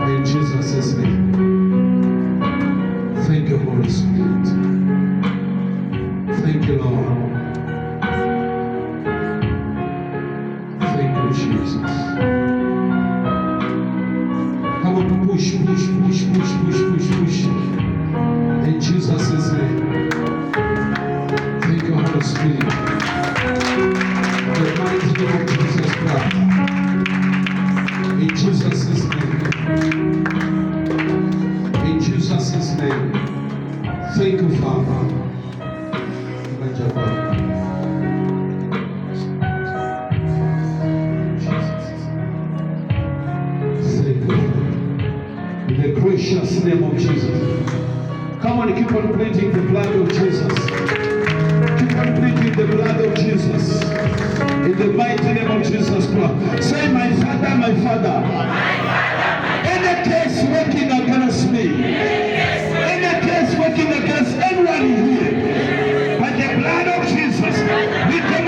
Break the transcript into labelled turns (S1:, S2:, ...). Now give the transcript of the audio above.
S1: In Jesus' name. Thank you, Holy Spirit. Thank you, Lord. Thank you, Jesus. Come on, push. In Jesus' name. Thank you, Holy Spirit. The mighty name of Jesus Christ. In Jesus' name. In Jesus' name. Thank you, Father. Thank you. In the precious name of Jesus. Come on, keep on pleading the blood of Jesus. Keep on pleading the blood of Jesus. In the mighty name of Jesus Christ. Say, my Father, my Father. Any case working against me. Any case working against anyone here. By the blood of Jesus. We come